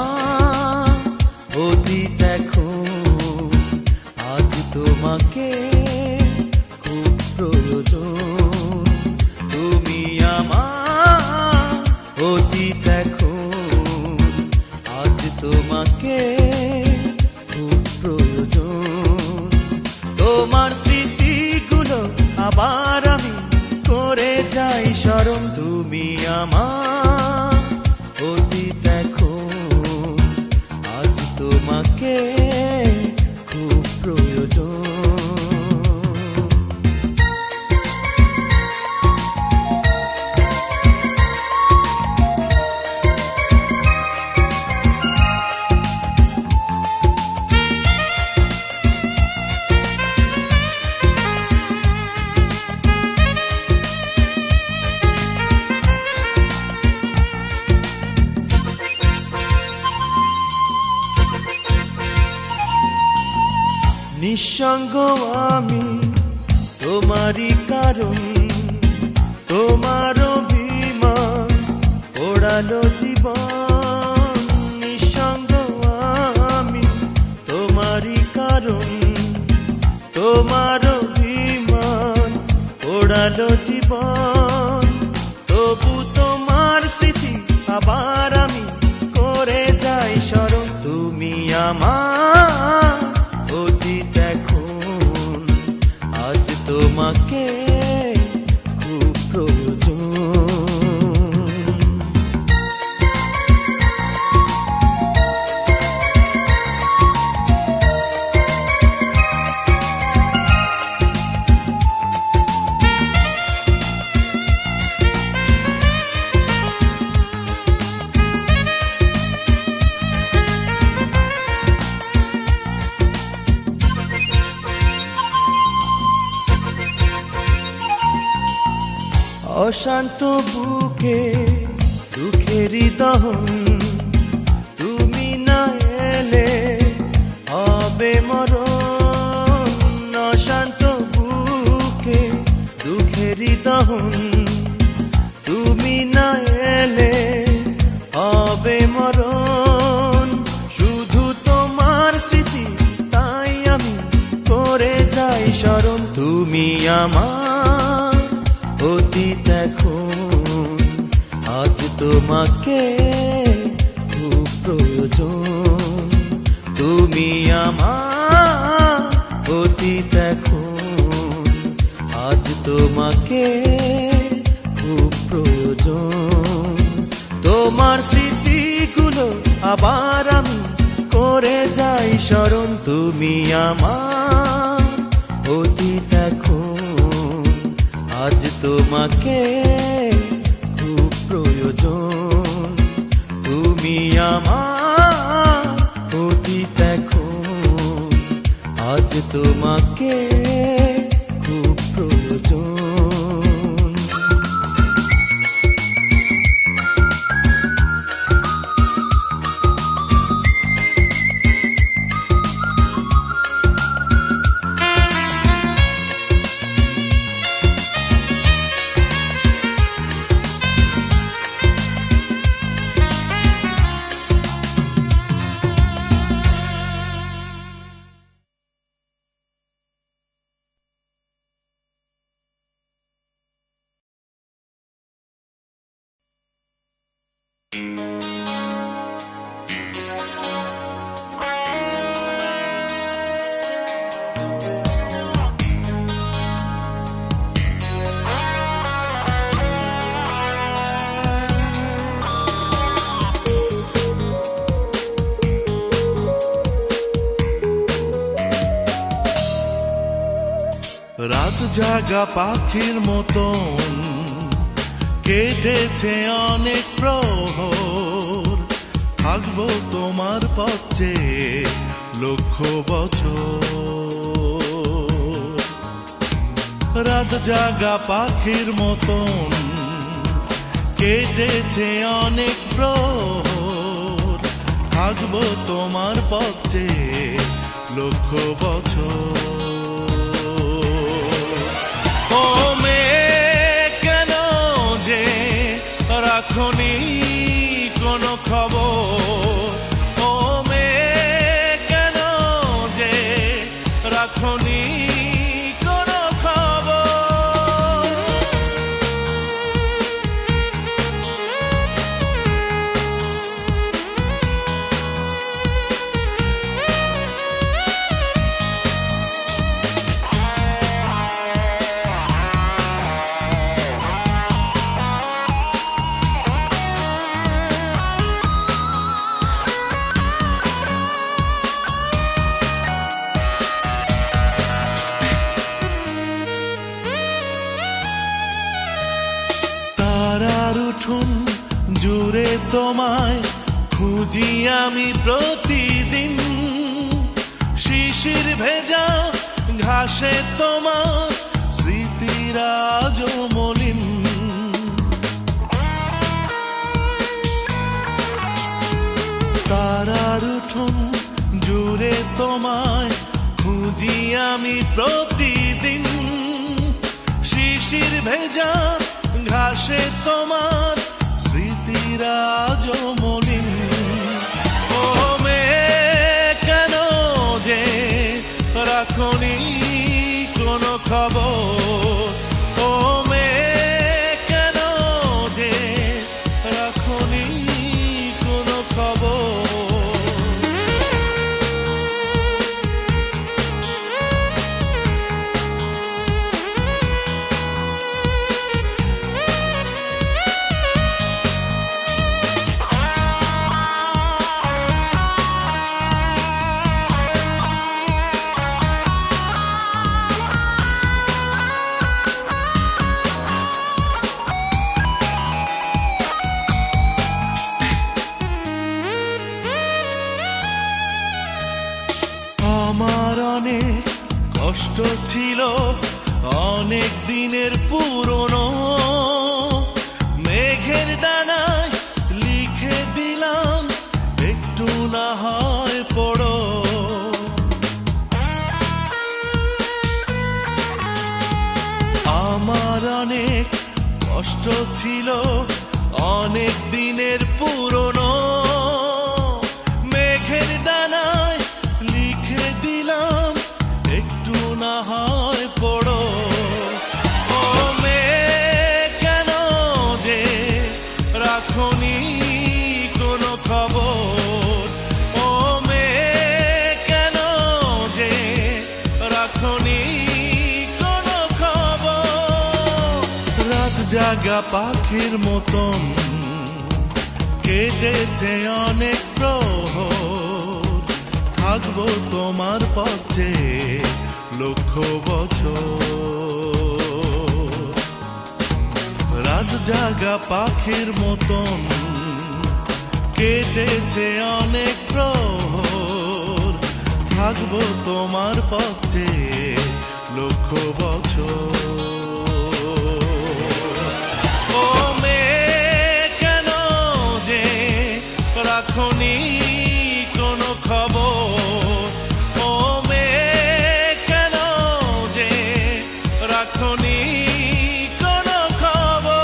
আমার অতীত এখন, আজ তোমাকে খুব প্রয়োজন। তুমি আমার অতীত এখন, আজ তোমাকে খুব প্রয়োজন। তোমার স্মৃতিগুলো আবার আমি করে যাই স্মরণ। তুমি আমার অতীত এখন, আজ তোমাকে খুব প্রয়োজন। নিঃসঙ্গ আমি তোমারই কারণ, তোমার অভিমান ওড়ালো জীবন। নিঃসঙ্গ আমি তোমারই কারণ, তোমার অভিমান ওড়ালো জীবন। তবু তোমার স্মৃতি আবার আমি করে যাই স্মরণ। তুমি আমার অতীত এখন, আজ তোমাকে খুব প্রয়োজন। অশান্ত বুকে দুঃখেরই দহন, তুমি না এলে হবে মরণ। অশান্ত বুকে দুঃখেরই দহন, তুমি না এলে হবে মরণ। শুধু তোমার স্মৃতি তাই আমি করে যাই স্মরণ। তুমি আমার অতীত এখন, আজ তোমাকে খুব প্রয়োজন। তুমি আমার অতীত এখন, আজ তোমাকে খুব প্রয়োজন। তোমার স্মৃতিগুলো আবার আমি করে যাই স্মরণ। তুমি আমার অতীত এখন, আজ তোমাকে খুব প্রয়োজন। তুমি আমার অতীত এখন, আজ তোমাকে খুব প্রয়োজন। রাত জাগা পাখির মতন কেটেছে অনেক প্রহর, থাকবো তোমার পথে লক্ষ বছর। রাত জাগা পাখির মতন কেটেছে অনেক প্রহর, থাকবো তোমার পথে লক্ষ বছর। ও মেয়ে কেন যে রাখনি কোনো খবর, তোমায় খুঁজি আমি প্রতিদিন, শিশির ভেজা ঘাসে তোমার স্মৃতিরাজ মলিন। তারার উঠোন জুড়ে তোমায় খুঁজি আমি প্রতিদিন, শিশির ভেজা ঘাসে তোমার স্মৃতিরাজ মলিন। ও মেয়ে কেন যে রাখনি কোনো খবর, ও মেয়ে কেন যে রাখনি কোনো খবর। আমার অনেক কষ্ট ছিল অনেক দিনের পুরনো, মেঘের ডানায় লিখে দিলাম একটু না হয় পড়ো। আমার অনেক কষ্ট ছিল অনেক দিনের পুরনো, মেঘের ডানায় লিখে দিলাম একটু না হয় পড়ো। ও মেয়ে কেন যে রাখনি কোনো খবর, ও মেয়ে কেন যে রাখনি কোনো খবর। রাত জাগা পাখির মতন কেটেছে অনেক প্রহর, থাকবো তোমার পথে লক্ষ বছর। রাত জাগা পাখির মতন কেটেছে অনেক প্রহর, থাকবো তোমার পথে লক্ষ বছর। ও মেয়ে কেন যে রাখনি কোনো খবর, ও মেয়ে কেন যে রাখনি কোনো খবর।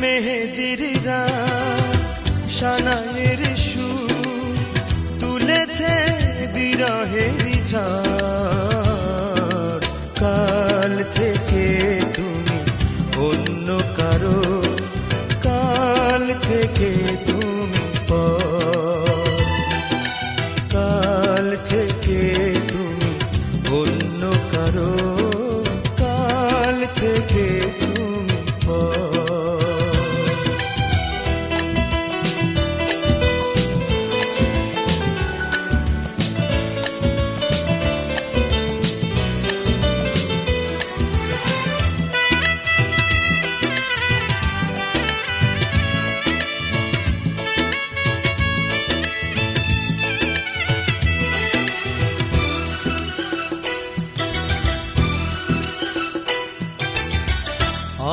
মেহেদির রাত সানাইয়ের সুর তুলেছে বিরহের ঝড়। কাল থেকে তুমি অন্য কারো, কাল থেকে তুমি পর, কাল থেকে তুমি অন্য কারো, কাল থেকে তুমি পর।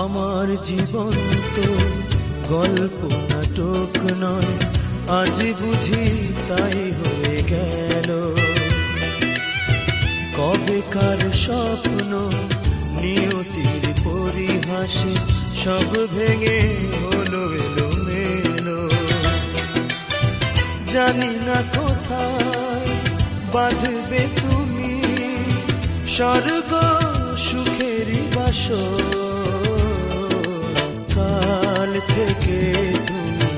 আমার জীবন তো গল্প নাটক নয়, আজ বুঝি তাই হয়ে গেল। কবেকার স্বপ্ন নিয়তির পরিহাসে সব ভেঙে হলো এলোমেলো। জানি না কোথায় বাঁধবে তুমি স্বর্গ সুখেরই বাসর, কাল থেকে তুমি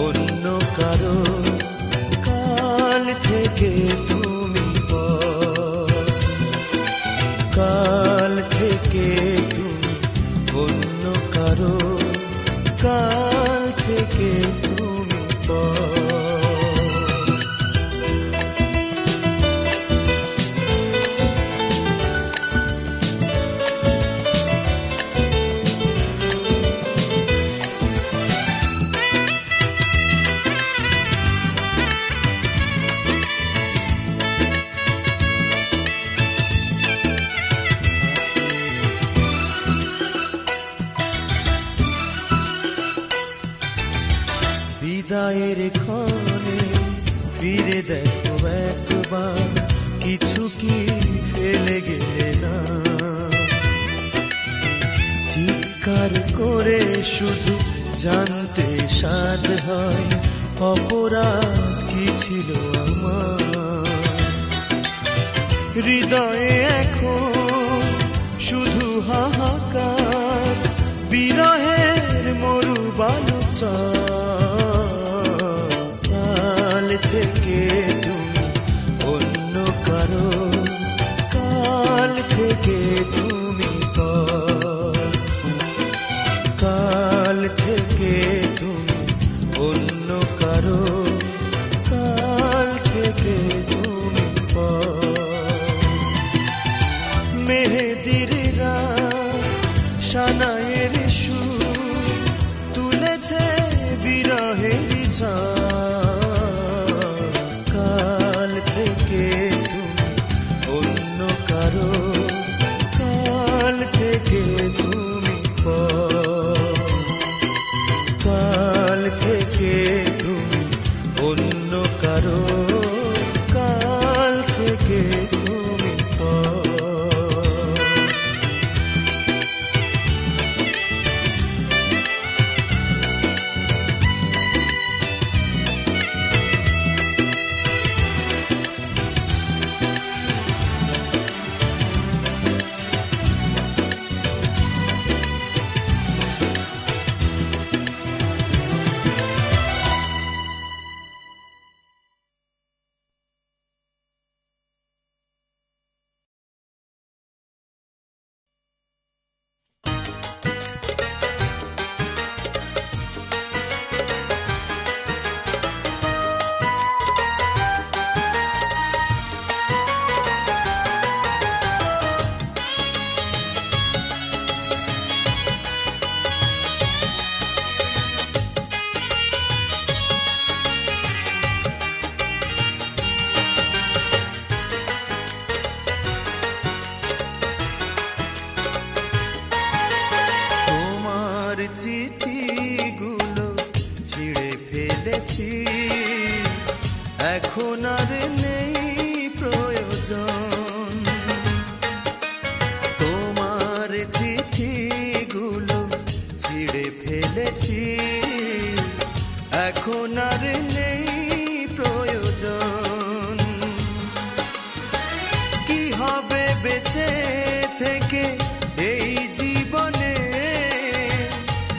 অন্য কারো, কাল থেকে তুমি পর, কাল থেকে তুমি অন্য কারো, কাল থেকে তুমি পর। বিদায়ের ক্ষণে ফিরে দেখো একবার, কিছু কি ফেলে গেলে না? চিৎকার করে শুধু জানতে সাধ হয়, অপরাধ কি ছিল আমার? হৃদয়ে এখন শুধু হাহাকার, বিরহের মরু বালুচর, কাল থেকে তুমি অন্য কারো, কাল থেকে তুমি পর, কাল থেকে তুমি অন্য কারো, কাল থেকে তুমি পর। মেহেদির রাত সানাইয়ের সুর তুলেছে বিরহের ঝড়, কাল থেকে তুমি অন্য কারো, কাল থেকে তুমি পর, কাল থেকে তুমি অন্য কারো, কাল থেকে তুমি পর। চিঠিগুলো ছিঁড়ে ফেলেছি, এখন আর নেই প্রয়োজন। তোমার চিঠিগুলো ছিঁড়ে ফেলেছি, এখন আর নেই প্রয়োজন। কি হবে বেঁচে থেকে এই জীবনে,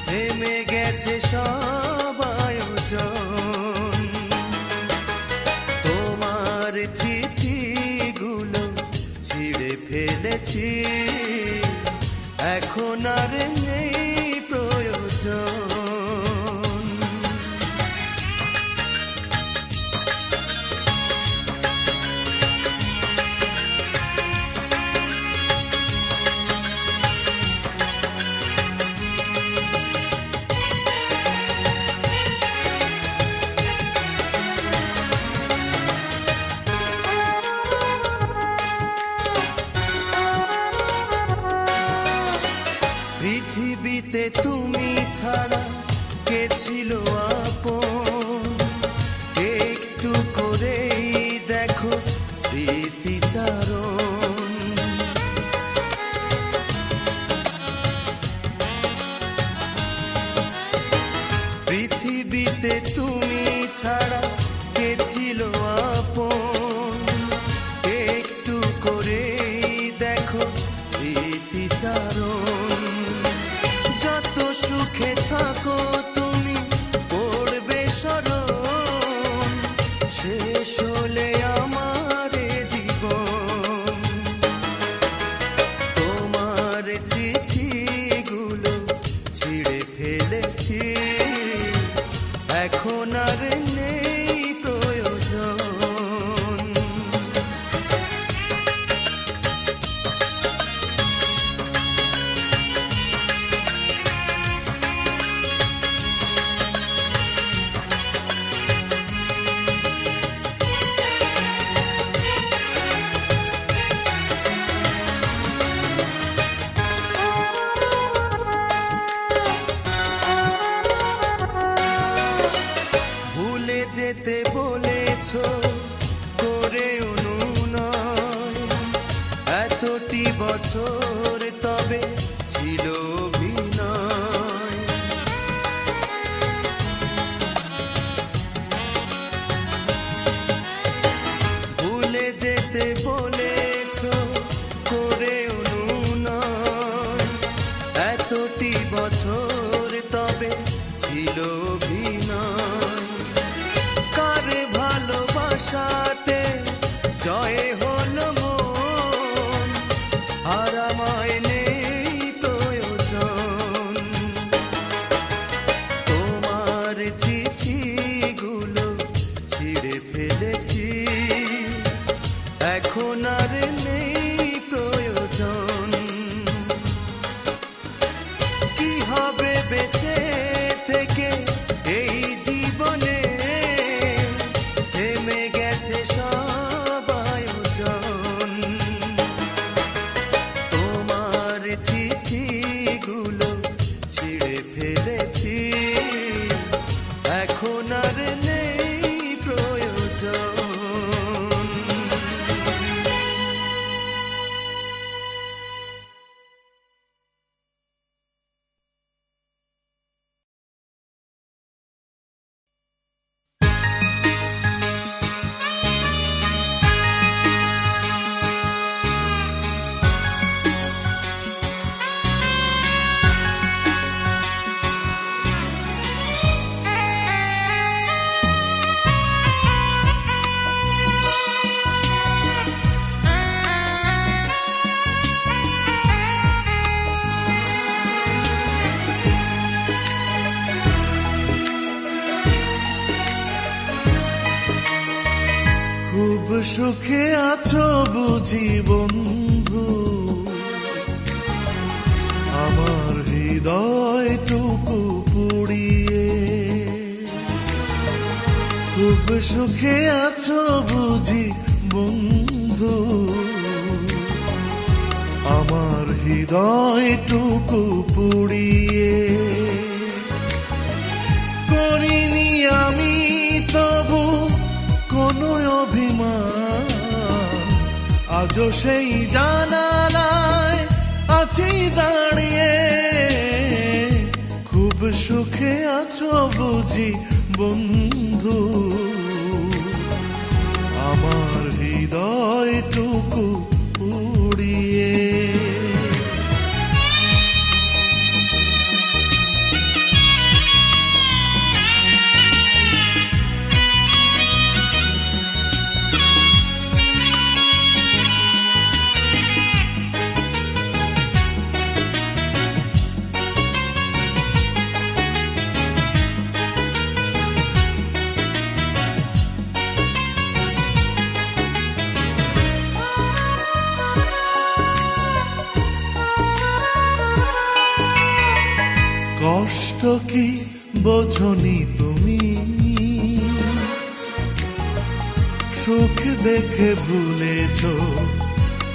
থেমে গেছে সব আয়োজন। তোমার চিঠিগুলো ছিঁড়ে ফেলেছি, এখন আর নেই প্রয়োজন। পৃথিবীতে তুমি ছাড়া কে ছিল আপন, একটু করেই দেখো স্মৃতিচারণ। পৃথিবীতে তুমি ছাড়া কে ছিল আপন, একটু করেই দেখো স্মৃতিচারণ। যত সুখে থাকো তুমি পড়বে স্মরণ, শেষ হলে আমার জীবন। তোমার চিঠিগুলো ছিঁড়ে ফেলেছি, এখন আর নেই প্রয়োজন। ভুলে যেতে বলেছো করে অনুনয়, এতটি বছর তবে ছিল অভিনয়। ভুলে যেতে বলেছো করে অনুনয়, এতটি বছর তবে ছিল অভিনয়। কার ভালোবাসাতে জয় হলো মন, আর আমায় নেই প্রয়োজন। তোমার চিঠিগুলো ছিঁড়ে ফেলেছি, এখন আর নেই প্রয়োজন। কি হবে বেঁচে থেকে এই জীবনে, থেমে গেছে সব আয়োজন। তোমার চিঠিগুলো ছিঁড়ে ফেলেছি, এখন আর নেই প্রয়োজন। খুব সুখে আছো বুঝি বন্ধু, আমার হৃদয়টুকু পুড়িয়ে। খুব সুখে আছো বুঝি বন্ধু, আমার হৃদয়টুকু পুড়িয়ে। করিনি আমি তবু কোনো অভিমান, আজও সেই জানালায় আছি দাঁড়িয়ে। খুব সুখে আছো বুঝি বন্ধু, আমার হৃদয়টুকু পুড়িয়ে। কষ্ট কি বোঝনি তুমি, সুখ দেখে ভুলেছ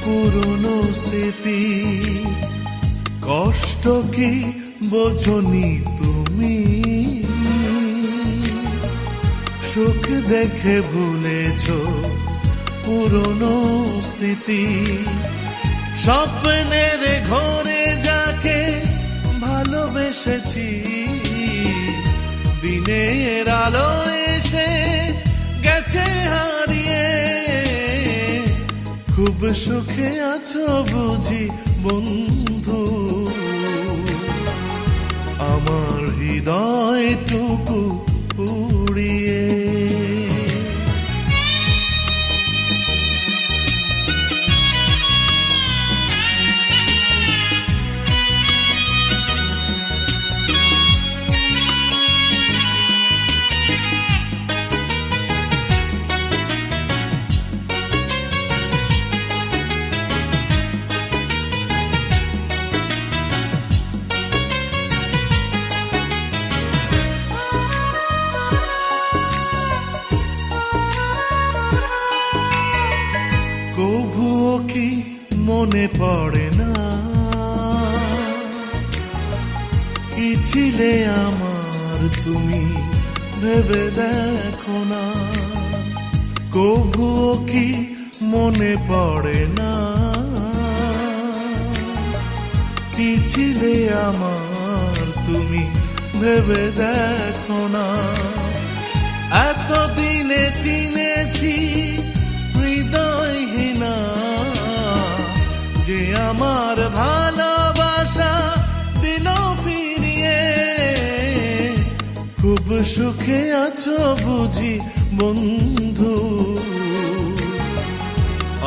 পুরনো স্মৃতি। কষ্ট কি বোঝনি তুমি, সুখ দেখে ভুলেছ পুরনো স্মৃতি। স্বপ্নের ঘরে যাকে ভালোবেসেছি, দিনের আলো এসে গেছে হারিয়ে। খুব সুখে আছো বুঝি বন্ধু, মনে পড়ে না কি ছিলে আমার তুমি ভেবে দেখো না কবুও কি মনে পড়ে না কি ছিলে আমার তুমি ভেবে দেখো না এতদিনে চিনেছি হৃদয়হীনা যে আমার ভালোবাসা দিল ফিরিয়ে খুব সুখে আছো বুঝি বন্ধু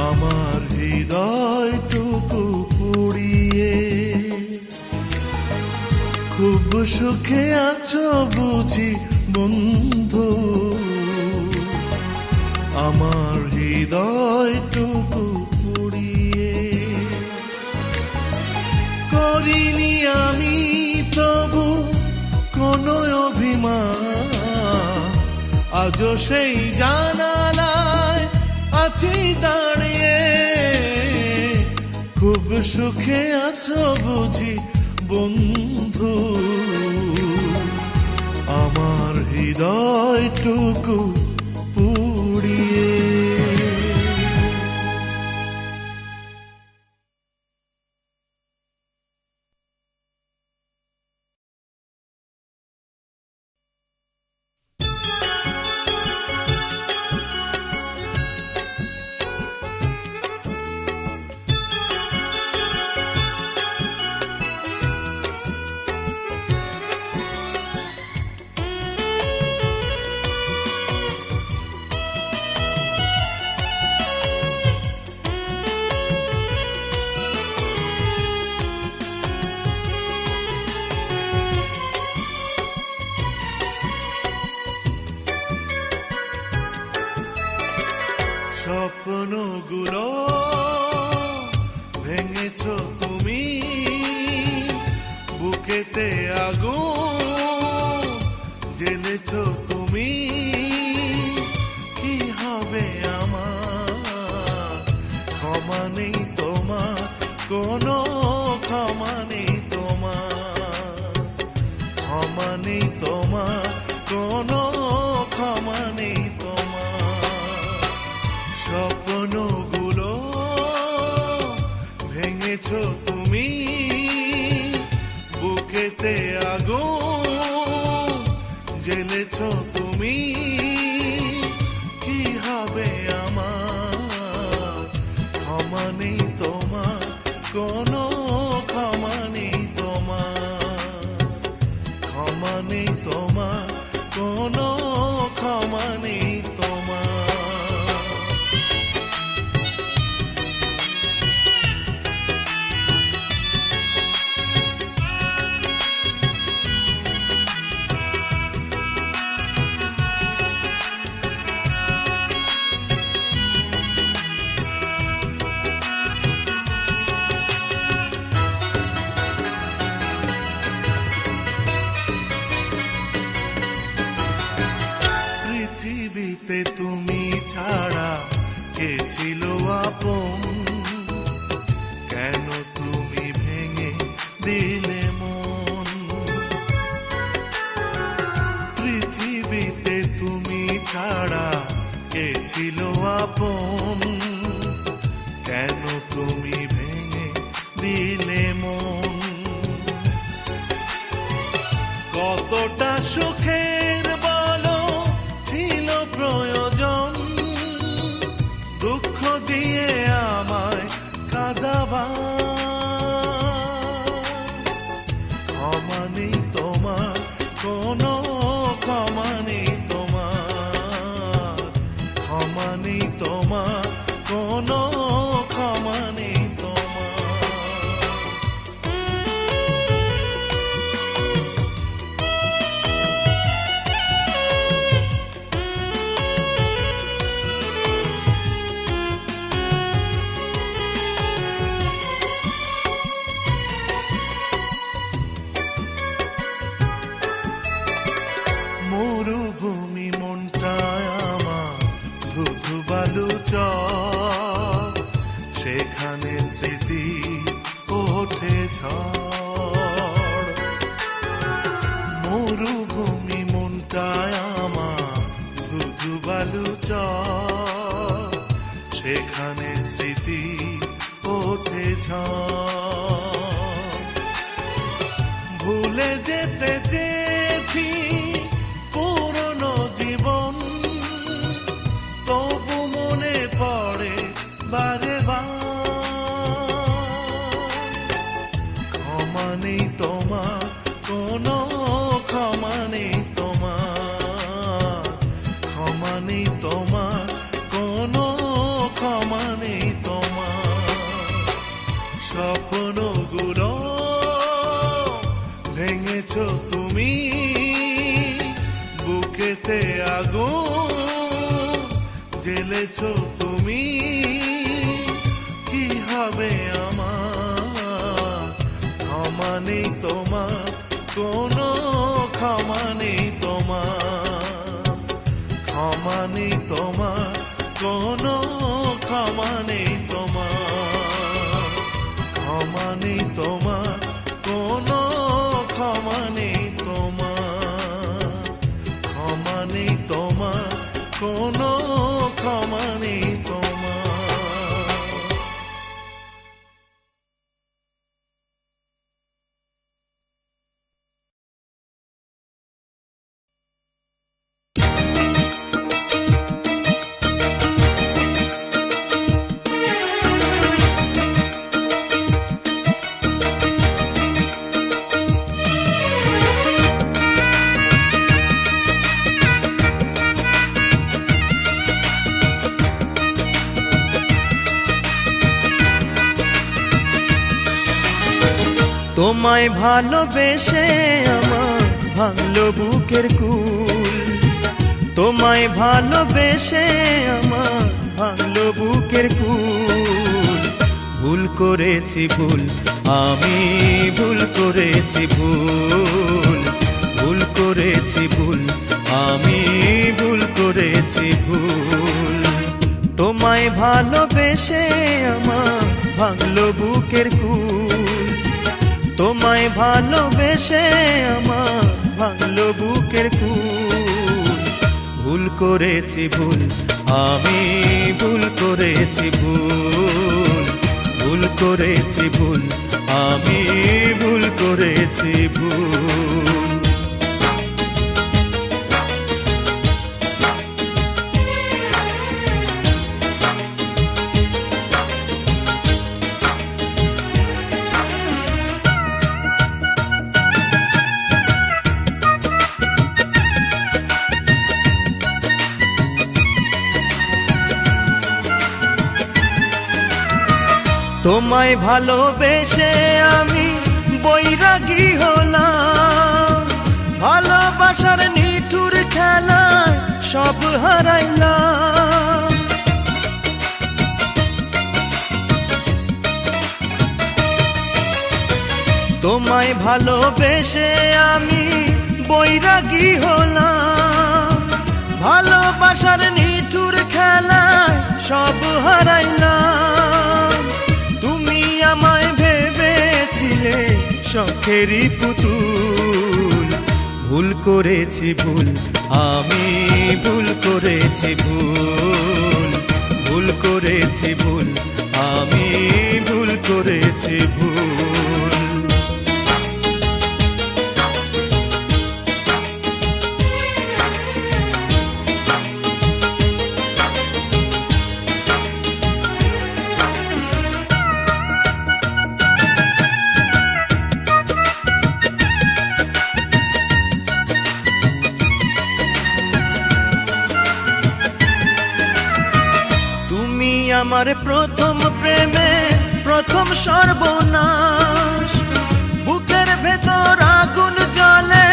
আমার হৃদয়টুকু পুড়িয়ে খুব সুখে আছো বুঝি বন্ধু আমার হৃদয়টুকু পুড়িয়ে করিনি আমি তবু কোনো অভিমান আজও সেই জানালায় আছি দাঁড়িয়ে খুব সুখে আছো বুঝি বন্ধু আমার হৃদয়টুকু পুড়িয়ে স্বপ্নগুলো ভেঙেছো তুমি বুকেতে আগুন জ্বেলেছো তুমি কি হবে আমার ক্ষমা নেই তোমার কোনো ক্ষমা নেই তোমার ক্ষমা নেই তোমার কোনো ক্ষমা নেই স্বপ্নগুলো ভেঙেছো তুমি বুকেতে আগুন জ্বেলেছো তুমি কি হবে আমার ক্ষমা নেই তোমার কোনো ক্ষমা নেই তোমার ক্ষমা নেই তোমার কোনো ক্ষমা নেই তোমার পৃথিবীতে তুমি ছাড়া কে ছিল আপন কেন তুমি ভেঙে দিলে মন পৃথিবীতে তুমি ছাড়া কে ছিল আপন কেন তুমি ভেঙে দিলে মন কতটা সুখের বলো ছিল প্রয়োজন দুঃখ দিয়ে আমায় কাঁদাবা ক্ষমা নেই তোমার কোনো ক্ষমা নেই তোমার ক্ষমা নেই তোমার কোনো ক্ষমা নেই তোমার ঝড়। মরুভূমি মনটায় আমার ধুধু বালু চর, সেখানে স্মৃতি ওঠে ঝড়। ভুলে যেতে চেয়েছি পুরনো জীবন, তবু মনে পড়ে বারে বার। ক্ষমা নেই তোমার, কোনো ক্ষমা নেই তোমার, ক্ষমা নেই তোমার, কোনো ক্ষমা নেই তোমার। স্বপ্নগুলো ভেঙেছ তুমি, বুকেতে আগুন জ্বেলেছ তুমি। কি হবে আমার? ক্ষমা নেই তোমার, কোনো ক্ষমা নেই তোমার, ক্ষমা নেই তোমার, কোনো ক্ষমা নেই তোমার, ক্ষমা নেই তোমার, কোনো ক্ষমা নেই তোমার, ক্ষমা নেই তোমার, কোনো ক্ষমা নেই তোমার। তোমায় ভালোবেসে আমার ভাঙলো বুকের কুল, তোমায় ভালোবেসে আমার ভাঙলো বুকের কুল। ভুল করেছি ভুল, আমি ভুল করেছি ভুল, ভুল করেছি ভুল, আমি ভুল করেছি ভুল। তোমায় ভালোবেসে আমার ভাঙলো বুকের কুল, তোমায় ভালোবেসে আমার ভাঙলো বুকের কুল। ভুল করেছি ভুল, আমি ভুল করেছি ভুল, ভুল করেছি ভুল, আমি ভুল করেছি ভুল। তোমায় ভালোবেসে আমি বৈরাগী হলাম, ভালোবাসার নিঠুর খেলা সব হারাইলাম। তোমায় ভালোবেসে আমি বৈরাগী হলাম, ভালোবাসার নিঠুর খেলা সব হারাইলাম। আমায় ভেবেছিলে শখেরই পুতুল, ভুল করেছি ভুল, আমি ভুল করেছি ভুল, ভুল করেছি ভুল, আমি ভুল করেছি ভুল। আমার প্রথম প্রেমে প্রথম সর্বনাশ, বুকের ভেতর আগুন জ্বলে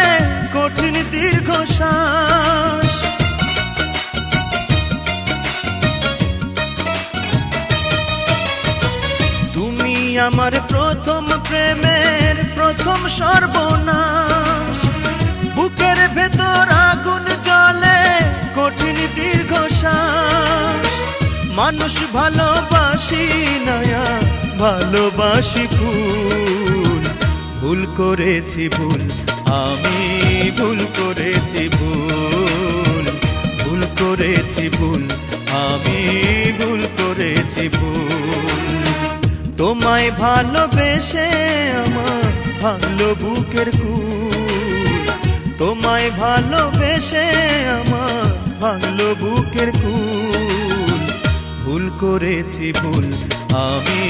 কঠিন দীর্ঘশ্বাস। তুমি আমার প্রথম প্রেমের প্রথম সর্বনাশ, বুকের ভেতর আগুন জ্বলে কঠিন দীর্ঘশ্বাস। মানুষ ভালোবাসি নয়া ভালোবাসি ফুল, ভুল করেছি ভুল, আমি ভুল করেছি ভুল, ভুল করেছি ভুল, আমি ভুল করেছি ভুল। তোমায় ভালোবেসে আমার ভাঙলো বুকের কুল, তোমায় ভালোবেসে আমার ভাঙলো বুকের কুল। ভুল করেছি ভুল, আমি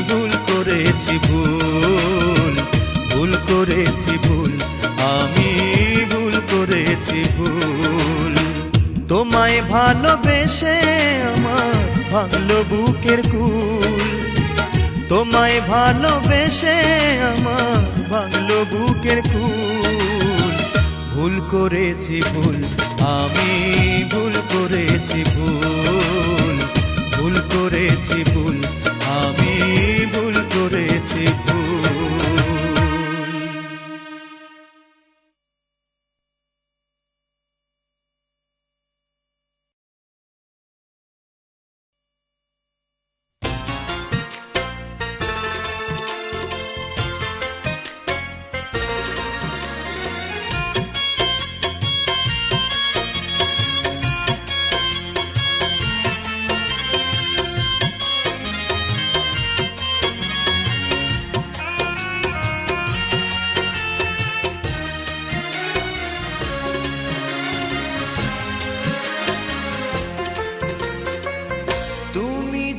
ভুল করেছি ভুল, ভুল করেছি ভুল, আমি ভুল করেছি ভুল। তোমায় ভালোবেসে আমার ভাঙলো বুকের কুল, তোমায় ভালোবেসে আমার ভাঙলো বুকের কুল। ভুল করেছি ভুল, আমি ভুল করেছি ভুল, ভুল করেছি ভুল, আমি ভুল করেছি ভুল।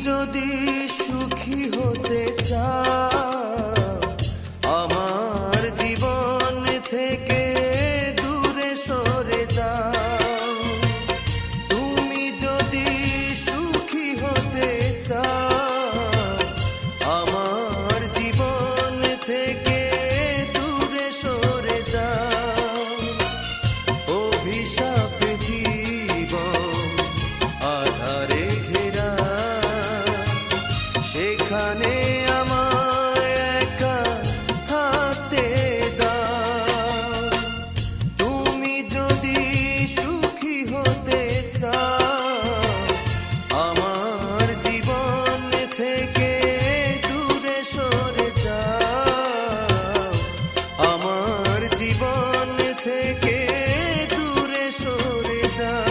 যদি সুখী হতে চাও, আমার জীবন থেকে দূরে সরে যাও। তুমি যদি সুখী হতে চাও, আমার জীবন থেকে দূরে সরে যাও। অভিশাপ জীবন আধারে ঘেরা, সেখানে আমায় একা থাকতে দাও। তুমি যদি সুখী হতে চাও, আমার জীবন থেকে দূরে সরে যাও। আমার জীবন থেকে দূরে সরে যাও।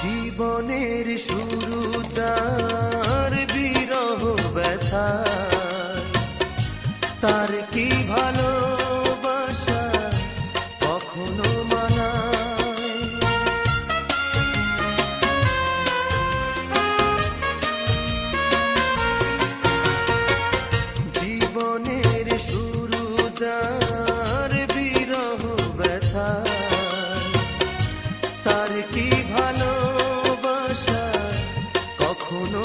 জীবনের শুরু যার বিরহ ব্যথা, তার কি ভালোবাসা কখনো মানায়? জীবনের শুরু যার বিরহ ব্যথা, তার কি ভালোবাসা কখনো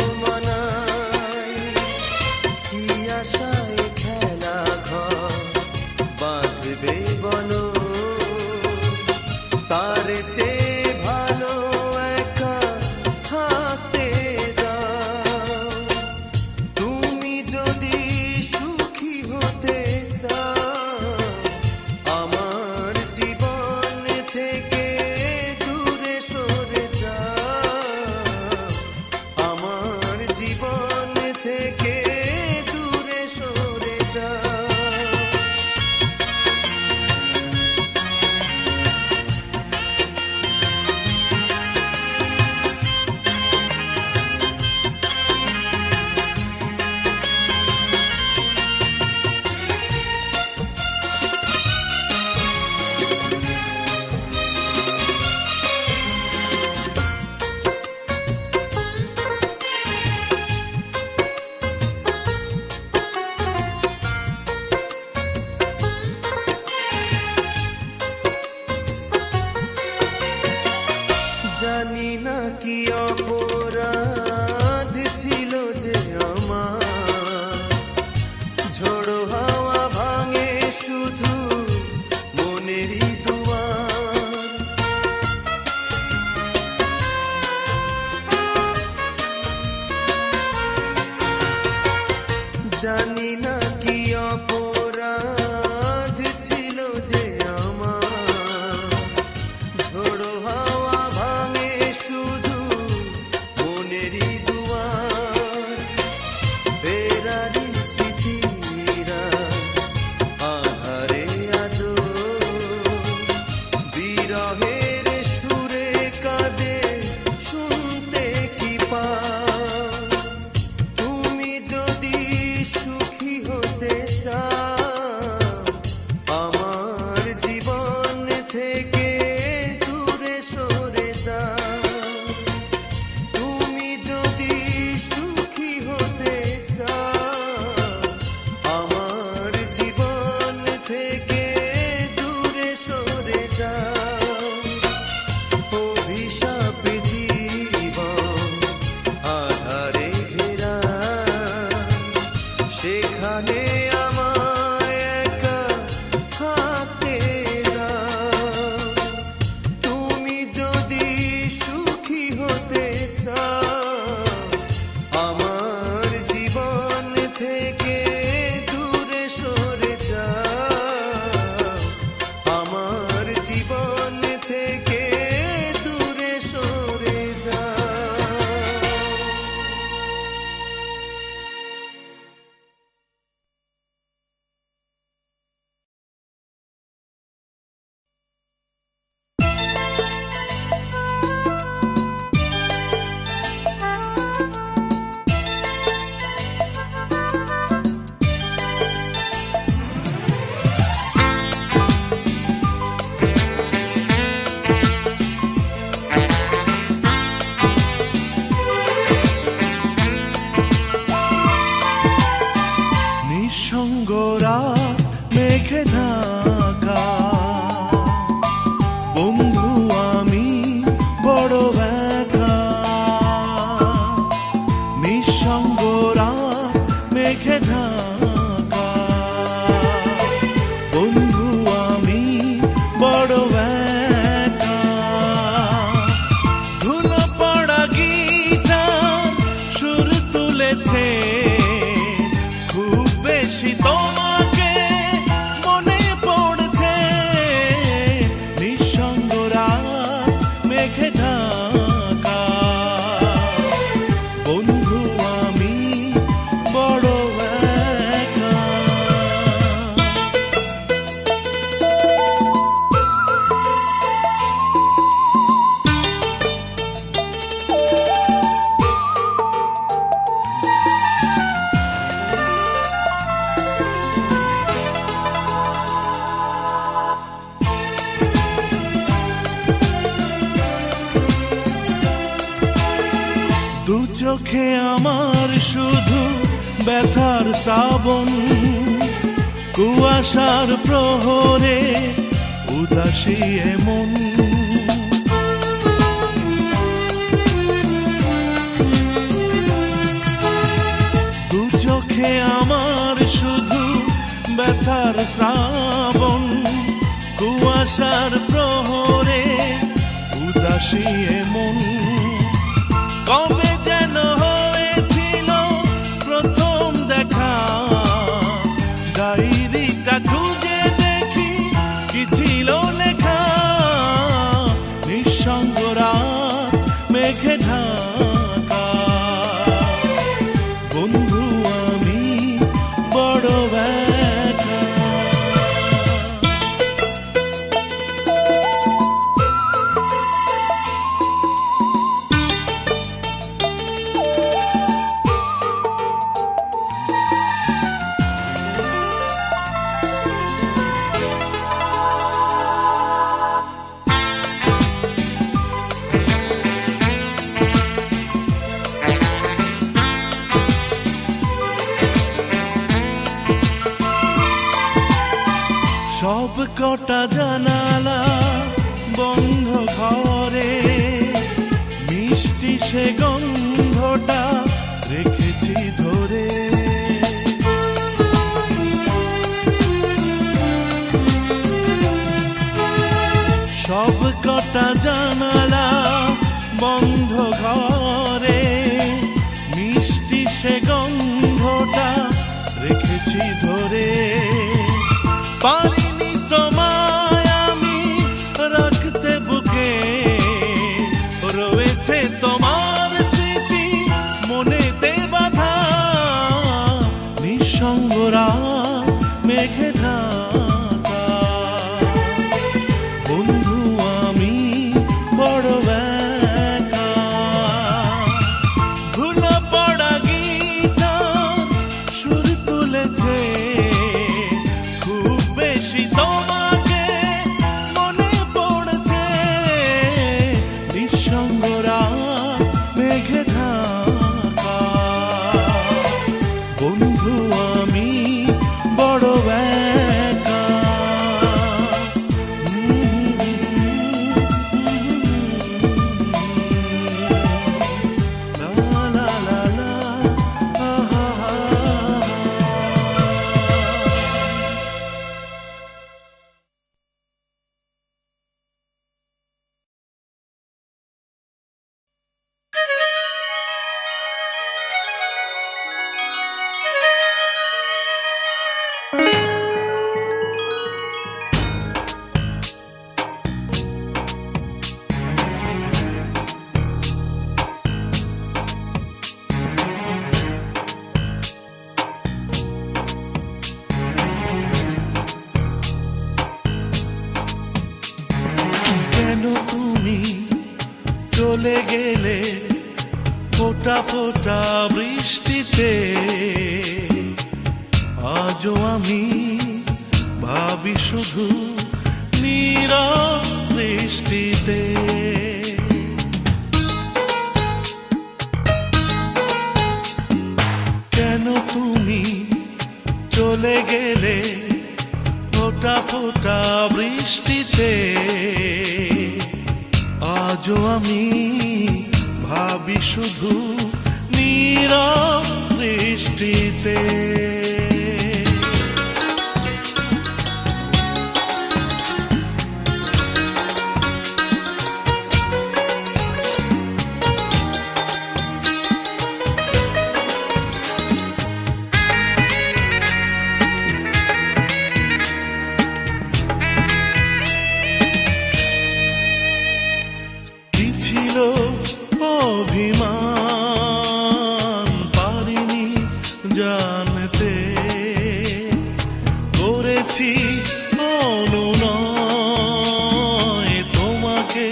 জানি না কি অপরাধ ছিল যে আমার, ঝোড়ো হাওয়া ভাঙে শুধু মনেরই দুয়ার, বেরারি স্মৃতিরা আধারে আজো বিরহের সুরে কাঁদে শুনতে কি পাও। তুমি যদি সুখী হতে চাও আমার জীবন থেকে দূরে সরে যাও। তুমি যদি সুখী হতে চাও আমার জীবন থেকে দূরে সরে যাও। অভিশাপ জীবন আধারে ঘেরা, সেখানে আমায় একা থাকতে দাও। তুমি যদি সুখী হতে চাও আমার জীবন থেকে দূরে সরে যাও। আমার জীবন থেকে দূরে সরে যাও। নিঃসঙ্গ রাত মেঘে ঢাকা, বন্ধু আমি বড় একা। নিঃসঙ্গ রাত মেঘে ঢাকা, বন্ধু আমি বড় একা। ধুলো পড়া গিটার সুর তুলেছে, খুব বেশি তোমাকে মনে পড়ছে। নিঃসঙ্গ রাত মেঘে ঢাকা, বন্ধু আমি বড় একা। দু চোখে আমার শুধু ব্যথার শ্রাবণ, কুয়াশার প্রহরে উদাসী এমন। দু চোখে আমার শুধু ব্যথার শ্রাবণ, কুয়াশার প্রহরে উদাসী এমন। কবে যেন হয়েছিল প্রথম দেখা, ডায়েরিটা খুঁজে দেখি কি ছিল লেখা। নিঃসঙ্গ রাত মেঘে ঢাকা, বন্ধু আমি বড় একা। সব কটা জানালা বন্ধ ঘরে, মিষ্টি সে গন্ধটা রেখেছি ধরে। সব কটা জানালা বন্ধ ঘরে, মিষ্টি সে গন্ধটা ফোঁটা বৃষ্টিতে আজও আমি ভাবি শুধু নীরব দৃষ্টিতে। কেন তুমি চলে গেলে ফোঁটা ফোঁটা বৃষ্টিতে আজও আমি ভাবি শুধু নীরব দৃষ্টিতে। কি ছিল অভিমান পারিনি জানতে, করেছি অনুনয় তোমাকে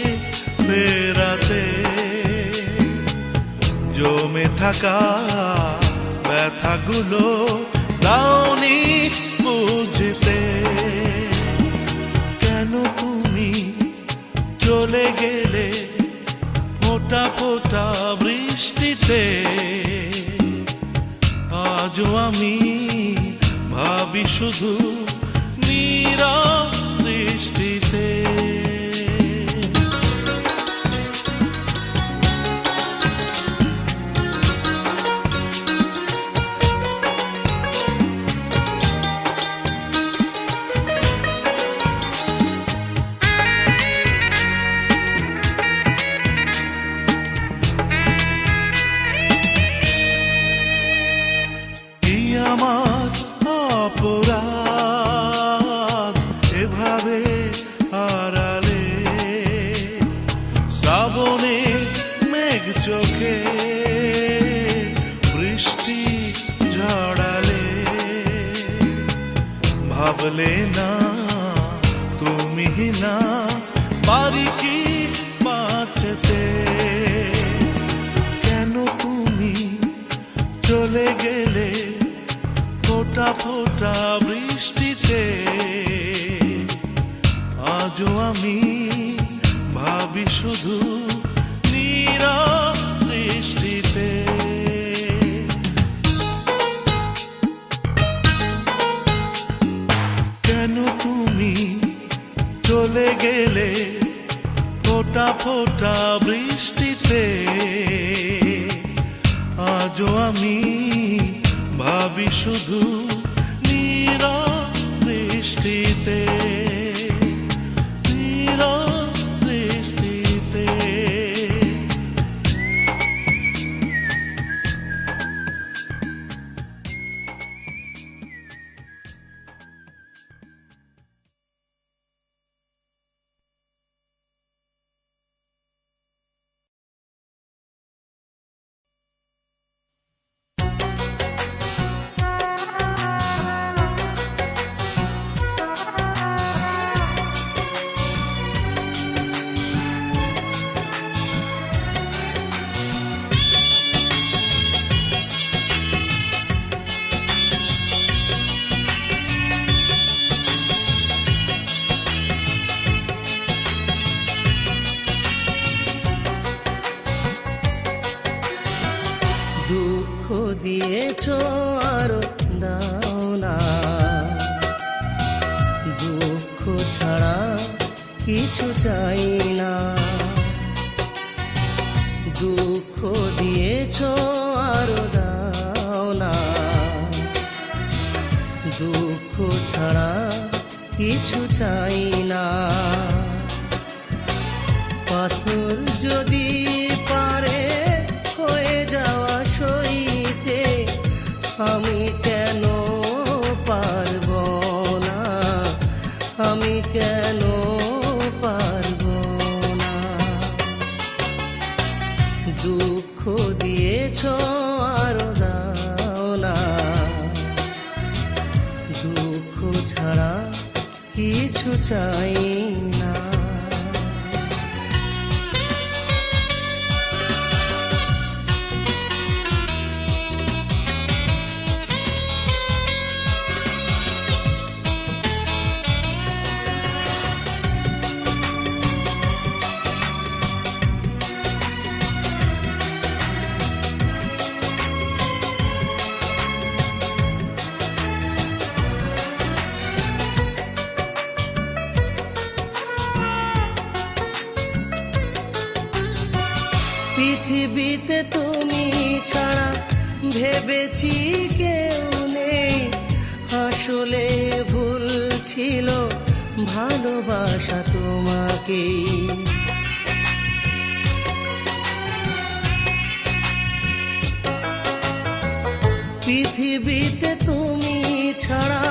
ফেরাতে। জমে থাকা ব্যথাগুলো দাওনি বুঝতে। কেন তুমি চলে গেলে ফোঁটা ফোঁটা বৃষ্টিতে আজও আমি ভাবি শুধু নীরব দৃষ্টিতে। কি আমার অপরাধ এভাবে হারালে, শ্রাবণে মেঘ চোখে বৃষ্টি ঝড়ালে। ভাবলে না তুমি না পারি কি বাঁচতে। কেন তুমি চলে গেলে ফোঁটা ফোঁটা বৃষ্টিতে আজও আমি ভাবি শুধু নীরব দৃষ্টিতে। কেন তুমি চলে গেলে ফোঁটা ফোঁটা বৃষ্টিতে আজও আমি ভাবি শুধু নীরব দৃষ্টিতে, নীরব দৃষ্টিতে। দুঃখ দিয়েছ আর দাও না, দুঃখ ছাড়া কিছু চাই না। দুঃখ দিয়েছ আর দাও না, দুঃখ ছাড়া কিছু চাই না। পাথর যদি পারে হয়ে যাওয়া সইতে, আমি কেন পারব না, আমি কেন পারব না। দুঃখ দিয়েছ আর দাও না, দুঃখ ছাড়া কিছু চাই না। ছাড়া ভেবেছি কেউ নেই, আসলে ভুল ছিল ভালোবাসা তোমাকে। পৃথিবীতে তুমি ছাড়া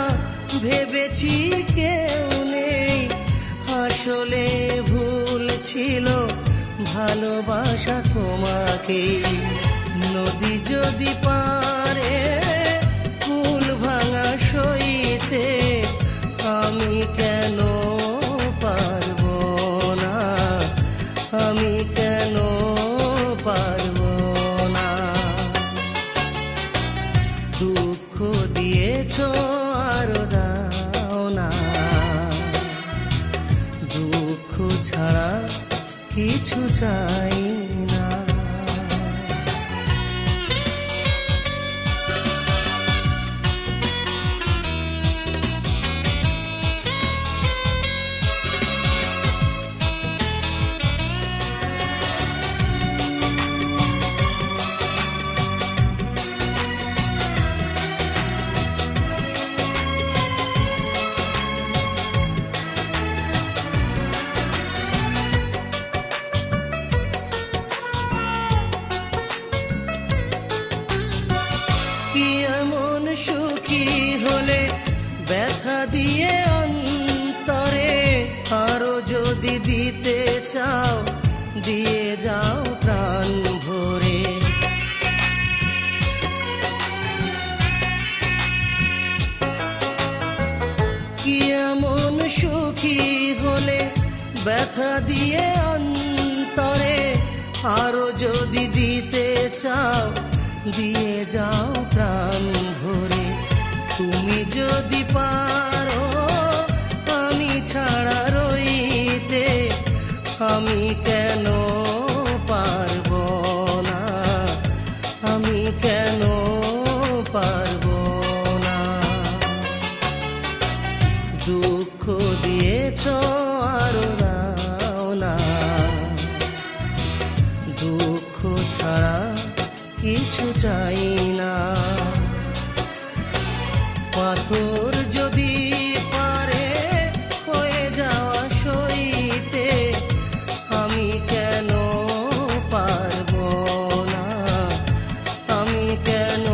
ভেবেছি কেউ নেই, আসলে ভুল ছিল ভালোবাসা তোমাকে। নদী যদি পারে কুল ভাঙা সইতে, আমি কেন পারবো না, আমি কেন পারবো না। দুঃখ দিয়েছো আরো দাও না, দুঃখ ছাড়া কিছু চাই না। কি এমন সুখী হলে ব্যথা দিয়ে অন্তরে, আরো যদি দিতে চাও দিয়ে যাও প্রাণ ভরে। কি এমন সুখী হলে ব্যথা দিয়ে অন্তরে, আরো যদি দিতে চাও দিয়ে যাও প্রাণ ভরে। তুমি যদি পারো আমি ছাড়া রইতে, আমি কেন পারবো না, আমি কেন পারবো না। দুঃখ দিয়েছো আরো দাও না, দুঃখ ছাড়া কিছু চাই না। পাথর যদি পারে হয়ে যাওয়া সইতে, আমি কেন পারবো না, আমি কেন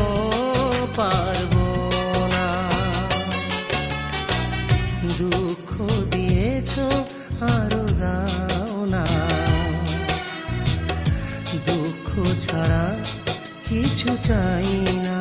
পারবো না। দুঃখ দিয়েছো আরো দাও না, দুঃখ ছাড়া কিছু চাই না।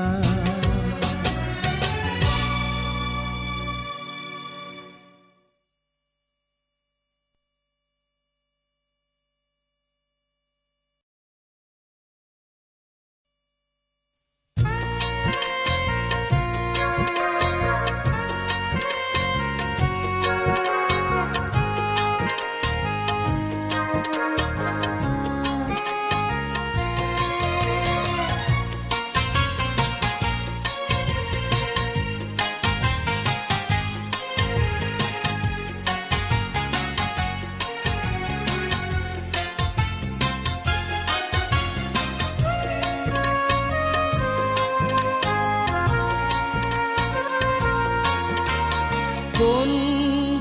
কোন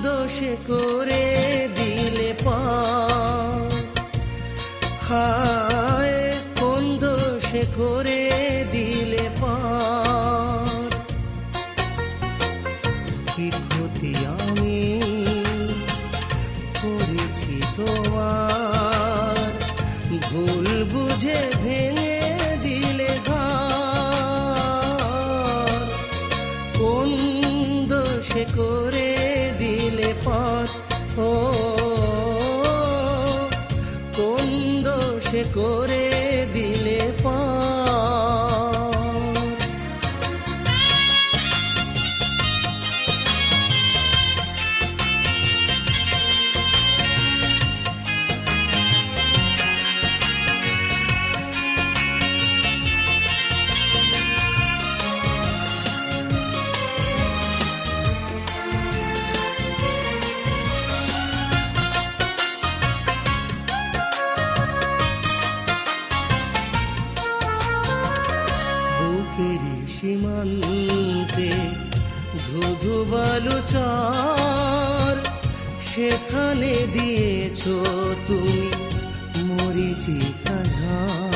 দোষে করে দিলে পার, হায় কোন দোষে করে দিলে পার। কি ক্ষতি আমি করেছি তোমার, ভুল বুঝে ভেঙে দিলে ঘর। কোন দোষে করে দিলে পার, ও কোন দোষে করে দিলে পার। সীমান্তে ধুধু বালু চর, সেখানে দিয়েছো তুমি মরিচিকা ঝড়।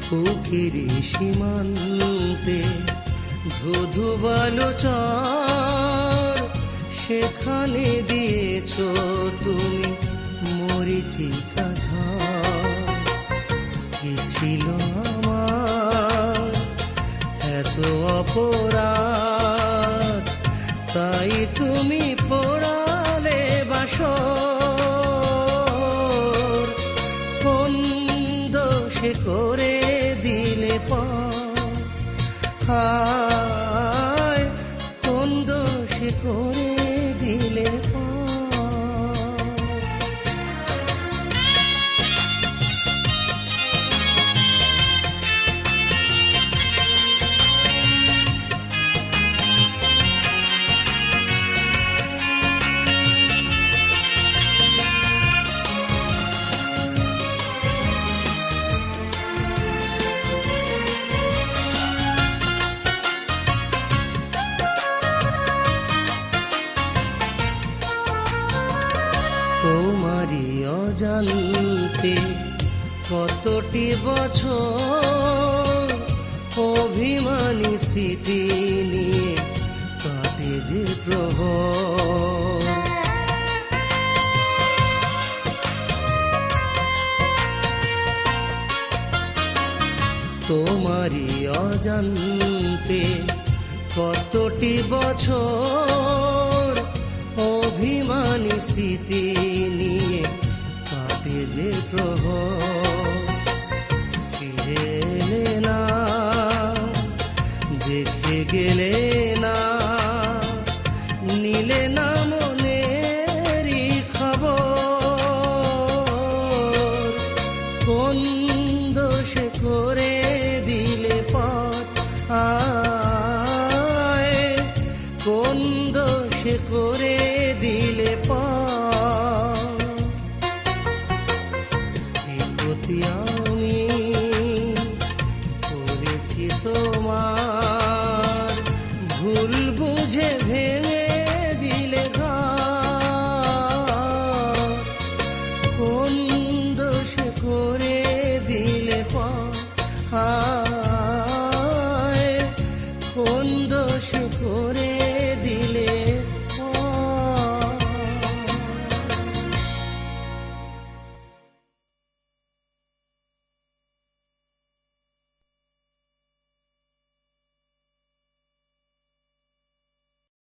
বুকেরি সীমান্তে ধুধু বালু চর, সেখানে দিয়েছো তুমি মরিচিকা ঝড়। কি ছিল আমার এত অপরাধ, তাই তুমি পোড়ালে বাসর। কোন দোষে করে দিলে পার, হায় কোন দোষে করে দিলে পার। তোমারই অজান্তে কতটি বছর অভিমানী স্মৃতি নিয়ে কাটে যে প্রহর। তোমারই অজান্তে কতটি বছর অভিমানী স্মৃতি নিয়ে কাটে যে প্রহর। ফিরে এলে না, দেখে গেলে না, নিলে না মনেরই খবর। কোন দোষে করে দিলে পথ, আয় কোন দোষে করে দিলে পার। এই ক্ষতি আমি করেছি তোমার, ভুল বুঝে ভেঙে দিলে ঘর। কোন দোষে করে দিলে পার,